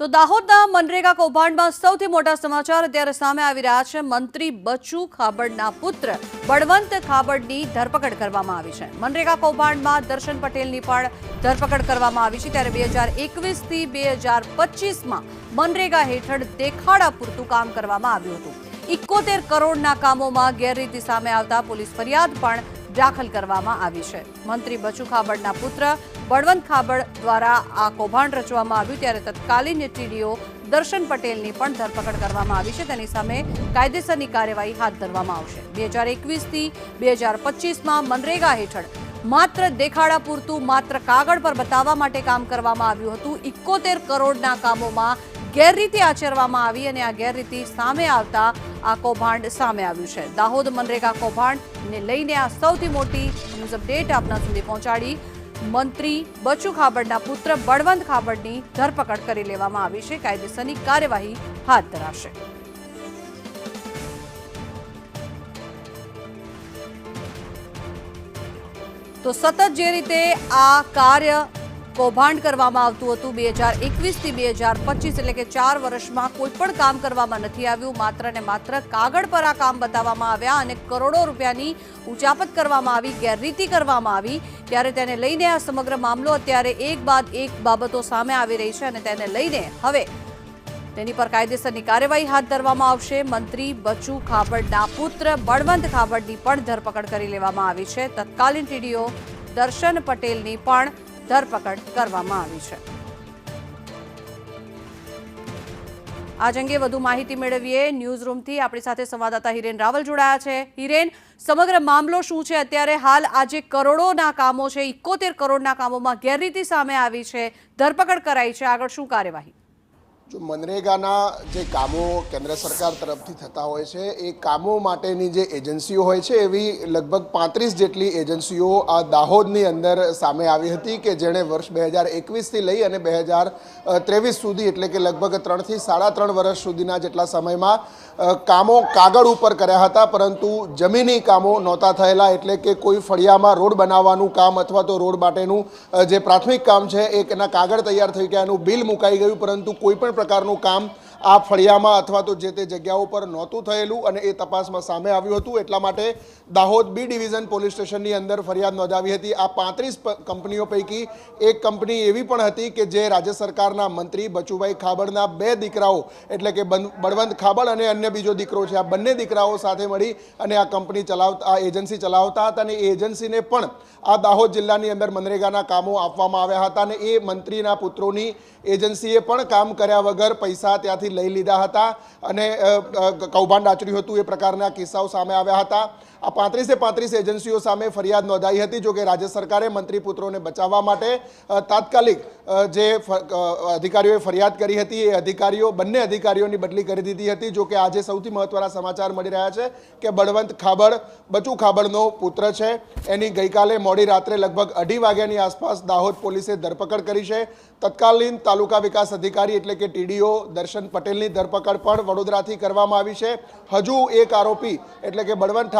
તો દાહોદના મનરેગા કૌભાંડમાં સૌથી મોટા સમાચાર અત્યારે સામે આવી રહ્યા છે। મંત્રી બચુ ખાબડના પુત્ર બળવંત ખાબડની ધરપકડ કરવામાં આવી છે। મનરેગા કૌભાંડમાં દર્શન પટેલની પણ ધરપકડ કરવામાં આવી છે। ત્યારે 2021 થી 2025માં મનરેગા હેઠળ દેખાડા પૂરતું કામ કરવામાં આવ્યું હતું। 71 કરોડના કામોમાં ગેરરીતિ સામે આવતા પોલીસ ફરિયાદ પણ દાખલ કરવામાં આવી છે। મંત્રી બચુ ખાબડના પુત્ર બળવંત ખાબડ દ્વારા આ કૌભાંડ રચવામાં આવ્યું ત્યારે તત્કાલીન ટીડીઓ દર્શન પટેલની પણ ધરપકડ કરવામાં આવી છે। તેની સામે કાયદેસરની કાર્યવાહી હાથ ધરવામાં આવશે। 2021 થી 2025માં મનરેગા હેઠળ માત્ર દેખાડા પૂરતું માત્ર કાગળ પર બતાવવા માટે કામ કરવામાં આવ્યું હતું। 71 કરોડના કામોમાં ગેરરીતિ આચરવામાં આવી અને આ ગેરરીતિ સામે આવતા આ કૌભાંડ સામે આવ્યું છે। દાહોદ મનરેગા કૌભાંડને લઈને આ સૌથી મોટી ન્યૂઝ અપડેટ આપના સુધી પહોંચાડી। મંત્રી બચુ ખાબડના પુત્ર બળવંત ખાબડની ધરપકડ કરી લેવામાં આવી છે। કાયદેસરની કાર્યવાહી હાથ ધરાશે। તો સતત જે રીતે આ કાર્ય કૌભાંડ કરવામાં આવતું હતું 2021 થી 2025 એટલે કે 4 વર્ષમાં કોઈ પણ કામ કરવામાં નથી આવ્યું। માત્ર ને માત્ર કાગળ પર આ કામ બતાવવામાં આવ્યા અને કરોડો રૂપિયાની ઉચાપત કરવામાં આવી, ગેરરીતિ કરવામાં આવી। ત્યારે તેને લઈને આ સમગ્ર મામલો અત્યારે એક બાદ એક બાબતો સામે આવી રહી છે અને તેને લઈને હવે તેની પર કાયદેસરની કાર્યવાહી હાથ ધરવામાં આવશે। મંત્રી બચુ ખાબડના પુત્ર બળવંત ખાબડની પણ ધરપકડ કરી લેવામાં આવી છે। તત્કાલીન ટીડીઓ દર્શન પટેલની પણ ધરપકડ કરવામાં આવી છે। આજ અંગે વધુ માહિતી મેળવીએ ન્યૂઝ રૂમથી। આપણી સાથે સંવાદદાતા હિરેન રાવલ જોડાયા છે। હિરેન, સમગ્ર મામલો શું છે? અત્યારે હાલ આજે કરોડોના કામો છે, 71 કરોડના કામોમાં ગેરરીતિ સામે આવી છે, ધરપકડ કરાઈ છે, આગળ શું કાર્યવાહી? જો મનરેગાના જે કામો કેન્દ્ર સરકાર તરફથી થતા હોય છે એ કામો માટેની જે એજન્સીઓ હોય છે એવી લગભગ 35 જેટલી એજન્સીઓ આ દાહોદની અંદર સામે આવી હતી કે જેણે વર્ષ 2021થી લઈ અને 2023 સુધી એટલે કે લગભગ 3 થી 3.5 વર્ષ સુધીના જેટલા સમયમાં કામો કાગળ ઉપર કર્યા હતા, પરંતુ જમીની કામો નહોતા થયેલા। એટલે કે કોઈ ફળિયામાં રોડ બનાવવાનું કામ અથવા તો રોડ માટેનું જે પ્રાથમિક કામ છે એના કાગળ તૈયાર થઈ ગયા, એનું બિલ મુકાઈ ગયું, પરંતુ કોઈ પણ પ્રકારનું કામ આ ફળિયામાં અથવા તો જે તે જગ્યાઓ પર નહોતું થયેલું અને એ તપાસમાં સામે આવ્યું હતું। એટલા માટે દાહોદ બી ડિવિઝન પોલીસ સ્ટેશનની અંદર ફરિયાદ નોંધાવી હતી। આ 35 કંપનીઓ પૈકી એક કંપની એવી પણ હતી કે જે રાજ્ય સરકારના મંત્રી બચુભાઈ ખાબડના 2 દીકરાઓ એટલે કે બળવંત ખાબડ અને અન્ય બીજો દીકરો છે, આ બંને દીકરાઓ સાથે મળી અને આ કંપની ચલાવતા, આ એજન્સી ચલાવતા હતા અને એ એજન્સીને પણ આ દાહોદ જિલ્લાની અંદર મનરેગાના કામો આપવામાં આવ્યા હતા અને એ મંત્રીના પુત્રોની એજન્સીએ પણ કામ કર્યા વગર પૈસા ત્યાંથી લઈ લીધા હતા અને કૌભાંડ આચર્યું હતું। એ પ્રકારના કિસ્સાઓ સામે આવ્યા હતા। આ 35 એજન્સીઓ સામે ફરિયાદ નોંધાઈ હતી। જો કે રાજ્ય સરકારે મંત્રી પુત્રોને બચાવવા માટે તાત્કાલિક જે અધિકારીઓએ ફરિયાદ કરી હતી એ બંને અધિકારીઓની બદલી કરી દીધી હતી। જો કે આજે સૌથી મહત્વના સમાચાર મળી રહ્યા છે કે બળવંત ખાબડ બચુ ખાબડનો પુત્ર છે, એની ગઈકાલે મોડી રાત્રે લગભગ 2:30 વાગ્યાની આસપાસ દાહોદ પોલીસે ધરપકડ કરી છે। તત્કાલીન તાલુકા વિકાસ અધિકારી એટલે કે ટીડીઓ દર્શન પટેલની ધરપકડ પણ વડોદરાથી કરવામાં આવી છે। હજુ એક આરોપી એટલે કે બળવંત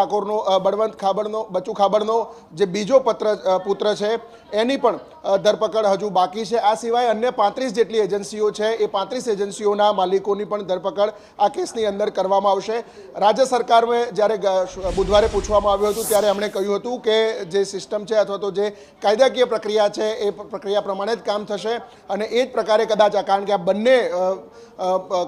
બચુ ખાબડનો જે બીજો પુત્ર છે એની પણ ધરપકડ હજુ બાકી છે। આ સિવાય અન્ય 35 જેટલી એજન્સીઓ છે, એ 35 એજન્સીઓના માલિકોની પણ ધરપકડ આ કેસની અંદર કરવામાં આવશે। રાજ્ય સરકારને જ્યારે બુધવારે પૂછવામાં આવ્યું હતું ત્યારે એમણે કહ્યું હતું કે જે સિસ્ટમ છે અથવા તો જે કાયદાકીય પ્રક્રિયા છે એ પ્રક્રિયા પ્રમાણે જ કામ થશે અને એ જ પ્રકારે કદાચ, કારણ કે આ બંને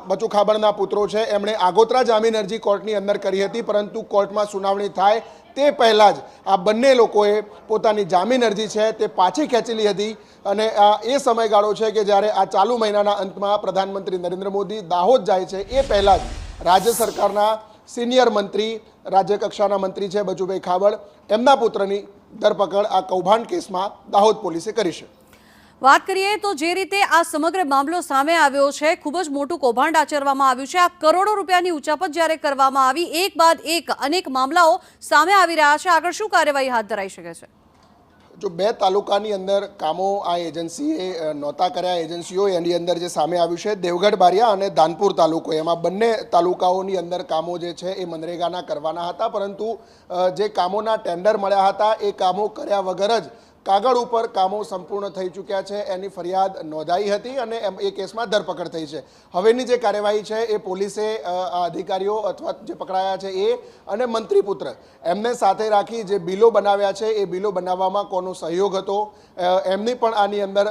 બચુ ખાબડના પુત્રો છે એમણે આગોતરા જામીન અરજી કોર્ટની અંદર કરી હતી, પરંતુ કોર્ટમાં સુનાવણી થાય તે પહેલાં જ આ બંને લોકોએ પોતાની જામીન અરજી છે તે પાછી ખેંચેલી હતી અને એ સમયગાળો છે કે જ્યારે આ ચાલુ મહિનાના અંતમાં પ્રધાનમંત્રી નરેન્દ્ર મોદી દાહોદ જાય છે એ પહેલાં જ રાજ્ય સરકારના સિનિયર મંત્રી, રાજ્ય કક્ષાના મંત્રી છે બચુભાઈ ખાબડ, એમના પુત્રની ધરપકડ આ કૌભાંડ કેસમાં દાહોદ પોલીસે કરી છે। વાત કરીએ તો જે રીતે આ સમગ્ર મામલો સામે આવ્યો છે, ખૂબ જ મોટું કૌભાંડ આચરવામાં આવ્યું છે। આ કરોડો રૂપિયાની ઉચાપત જ્યારે કરવામાં આવી, એક બાદ એક અનેક મામલાઓ સામે આવી રહ્યા છે, આગળ શું કાર્યવાહી હાથ ધરાઈ શકે છે? જો 2 તાલુકાની અંદર કામો આ એજન્સીએ નહોતા કર્યા, એજન્સીઓ એની અંદર જે સામે આવ્યું છે દેવગઢ બારિયા અને ધાનપુર તાલુકો, એમાં બંને તાલુકાઓની અંદર કામો જે છે એ મનરેગાના કરવાના હતા, પરંતુ જે કામોના ટેન્ડર મળ્યા હતા એ કામો કર્યા વગર જ કાગળ ઉપર કામો સંપૂર્ણ થઈ ચૂક્યા છે એની ફરિયાદ નોંધાઈ હતી અને એ કેસમાં ધરપકડ થઈ છે. હવેની જે કાર્યવાહી છે એ પોલીસે આ અધિકારીઓ અથવા જે પકડાયા છે એ અને મંત્રીપુત્ર એમને સાથે રાખી જે બિલો બનાવ્યા છે એ બિલો બનાવવામાં કોનો સહયોગ હતો એમની પણ આની અંદર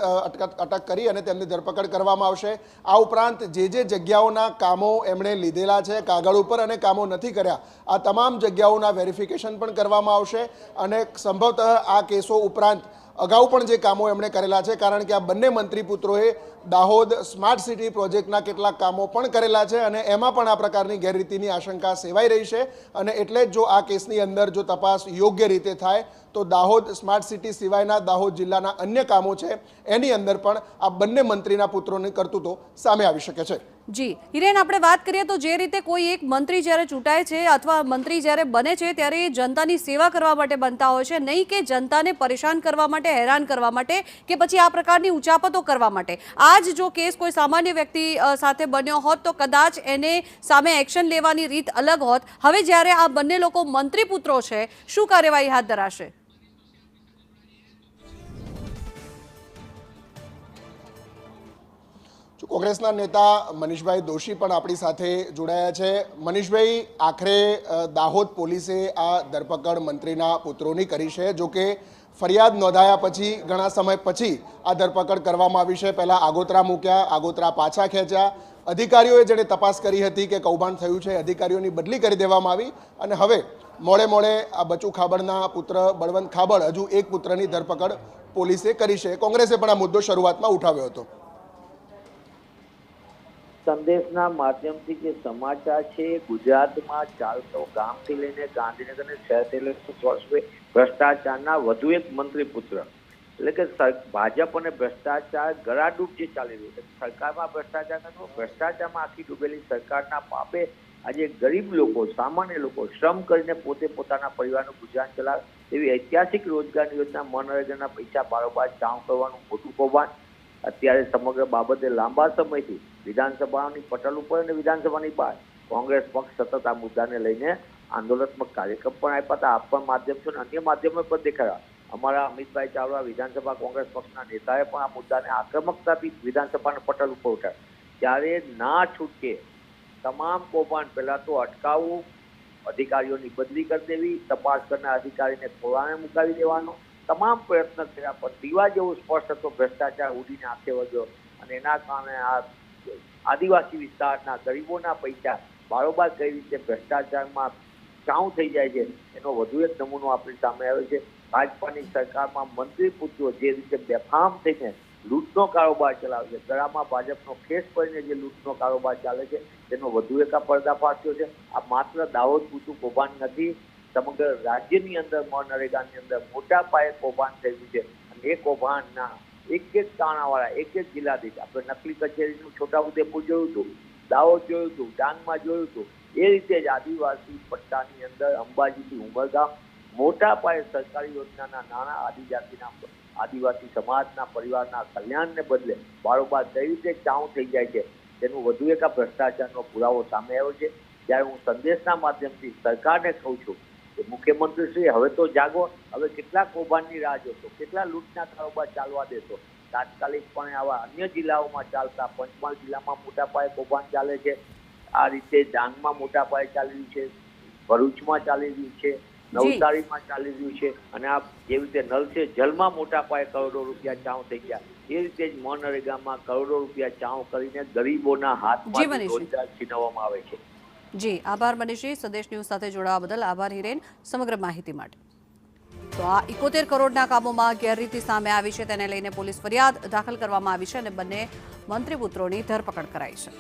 અટક કરી અને તેમની ધરપકડ કરવામાં આવશે. આ ઉપરાંત જે જગ્યાઓના કામો એમણે લીધેલા છે કાગળ ઉપર અને કામો નથી કર્યા આ તમામ જગ્યાઓના વેરિફિકેશન પણ કરવામાં આવશે અને સંભવતઃ આ કેસો ઉપરાંત અગાઉ પણ જે કામો એમણે કરેલા છે કારણ કે આ બંને મંત્રીપુત્રોએ દાહોદ સ્માર્ટ સિટી પ્રોજેક્ટના કેટલાક કામો પણ કરેલા છે અને એમાં પણ આ પ્રકારની ગેરરીતિની આશંકા સેવાઈ રહી છે અને એટલે જ જો આ કેસની અંદર જો તપાસ યોગ્ય રીતે થાય તો દાહોદ સ્માર્ટ સિટી સિવાયના દાહોદ જિલ્લાના અન્ય કામો છે એની અંદર પણ આ બંને મંત્રીના પુત્રોની કરતૂતો સામે આવી શકે છે. જી હિરેન, આપણે વાત કરીએ તો જે રીતે કોઈ એક મંત્રી જ્યારે ચૂંટાય છે અથવા મંત્રી જ્યારે બને છે ત્યારે એ જનતાની સેવા કરવા માટે બનતા હોય છે, નહીં કે જનતાને પરેશાન કરવા માટે, હેરાન કરવા માટે કે પછી આ પ્રકારની ઉચાપતો કરવા માટે. આજ જો કેસ કોઈ સામાન્ય વ્યક્તિ સાથે બન્યો હોત તો કદાચ એને સામે એક્શન લેવાની રીત અલગ હોત. હવે જ્યારે આ બંને લોકો મંત્રી પુત્રો છે, શું કાર્યવાહી હાથ ધરાશે? કોંગ્રેસના નેતા મનીષભાઈ દોશી પણ આપણી સાથે જોડાયા છે. મનીષભાઈ, આખરે દાહોદ પોલીસે આ ધરપકડ મંત્રીના પુત્રોની કરી છે. જો કે ફરિયાદ નોંધાયા પછી ઘણા સમય પછી આ ધરપકડ કરવામાં આવી છે. પહેલાં આગોતરા મૂક્યા, આગોતરા પાછા ખેંચ્યા. અધિકારીઓએ જેણે તપાસ કરી હતી કે કૌભાંડ થયું છે અધિકારીઓની બદલી કરી દેવામાં આવી અને હવે મોડે મોડે આ બચુ ખાબડના પુત્ર બળવંત ખાબડ હજુ એક પુત્રની ધરપકડ પોલીસે કરી છે. કોંગ્રેસે પણ આ મુદ્દો શરૂઆતમાં ઉઠાવ્યો હતો. સંદેશના માધ્યમથી જે સમાચાર છે ગુજરાતમાં ચાલતો ગામથી લઈને ગાંધીનગર અને શહેરથી લઈને ભ્રષ્ટાચારના વધુ એક મંત્રી પુત્ર એટલે કે ભાજપ અને ભ્રષ્ટાચાર ગળાડૂબ જે ચાલી રહ્યું છે. સરકારમાં ભ્રષ્ટાચાર નથી, ભ્રષ્ટાચારમાં આખી ડૂબેલી સરકારના પાપે આજે ગરીબ લોકો, સામાન્ય લોકો શ્રમ કરીને પોતે પોતાના પરિવારનું ગુજરાન ચલાવે એવી ઐતિહાસિક રોજગાર યોજના મનરેગાના પૈસા બારોબાર ચાઉં કરવાનું મોટું કૌભાંડ અત્યારે સમગ્ર બાબતે લાંબા સમયથી વિધાનસભાની પટલ ઉપર અને વિધાનસભાની બહાર કોંગ્રેસ પક્ષ સતત આ મુદ્દાને લઈને આંદોલનાત્મક કાર્યક્રમ પણ આપ્યા હતા. આપ પણ માધ્યમ છો અને અન્ય માધ્યમો પણ દેખાડ્યા. અમારા અમિતભાઈ ચાવડા વિધાનસભા કોંગ્રેસ પક્ષના નેતાએ પણ આ મુદ્દાને આક્રમકતાથી વિધાનસભાના પટલ ઉપર ઉઠાવ્યા. ત્યારે ના છૂટકે તમામ કૌભાંડ પહેલા તો અટકાવવું, અધિકારીઓની બદલી કરી દેવી, તપાસ કરનાર અધિકારીને ખોળાને મુકાવી દેવાનો તમામ પ્રયત્ન કર્યા પણ દીવા જેવો સ્પષ્ટ હતો ભ્રષ્ટાચાર ઉડીને આંખે વધ્યો અને એના કારણે આ આદિવાસી વિસ્તારના ગરીબોના પૈસા બારોબાર કઈ રીતે ભ્રષ્ટાચારમાં ચાઉં થઈ જાય છે એનો વધુ એક નમૂનો આપણી સામે આવ્યો છે. ભાજપાની સરકારમાં મંત્રી પુત્રો જે રીતે બેફામ થઈને લૂંટનો કારોબાર ચલાવે છે, ગળામાં ભાજપનો ખેસ પડીને જે લૂંટનો કારોબાર ચાલે છે તેનો વધુ એક આ પર્દાફાશ થયો છે. આ માત્ર દાહોદ પૂરતું કૌભાંડ નથી, સમગ્ર રાજ્યની અંદર મનરેગાની અંદર મોટા પાયે કૌભાંડ થયું છે અને એ કૌભાંડના એક એક તાણાવાળા એક એક જિલ્લા દીઠ આપણે નકલી કચેરીનું છોટાઉદેપુર જોયું હતું, દાહોદ જોયું હતું, ડાંગમાં જોયું હતું. એ રીતે જ આદિવાસી પટ્ટાની અંદર અંબાજીથી ઉમરગામ મોટા પાયે સરકારી યોજનાના નાણાં આદિવાસી સમાજના પરિવારના કલ્યાણને બદલે બારોબાર કઈ રીતે ચાઉં થઈ જાય છે તેનું વધુ એક આ ભ્રષ્ટાચારનો પુરાવો સામે આવ્યો છે. ત્યારે હું સંદેશના માધ્યમથી સરકારને કહું છું કે મુખ્યમંત્રી શ્રી હવે તો જાગો, હવે કેટલા કૌભાંડની રાહ જોશો, કેટલા લૂંટના કારોબાર ચાલવા દેશો. તાત્કાલિકપણે આવા અન્ય જિલ્લાઓમાં ચાલતા પંચમહાલ જિલ્લામાં મોટા પાયે કૌભાંડ ચાલે છે, આ રીતે ડાંગમાં મોટા પાયે ચાલી રહ્યું છે, ભરૂચમાં ચાલી રહ્યું છે, નવસારીમાં ચાલી રહ્યું છે અને આ જેવી રીતે નલ છે જલમાં મોટા પાયે કરોડો રૂપિયા ચાઉં થઈ ગયા એ રીતે જ મનરેગામાં કરોડો રૂપિયા ચાઉં કરીને ગરીબોના હાથમાં રોજગાર છીનવવામાં આવે છે. જી આભાર મનીષજી. સંદેશ ન્યૂઝ સાથે જોડાવા બદલ આભાર હિરેન, સમગ્ર માહિતી માટે. તો આ 71 કરોડના કામોમાં ગેરરીતિ સામે આવી છે તેને લઈને પોલીસ ફરિયાદ દાખલ કરવામાં આવી છે અને બંને મંત્રીપુત્રોની ધરપકડ કરાઈ છે.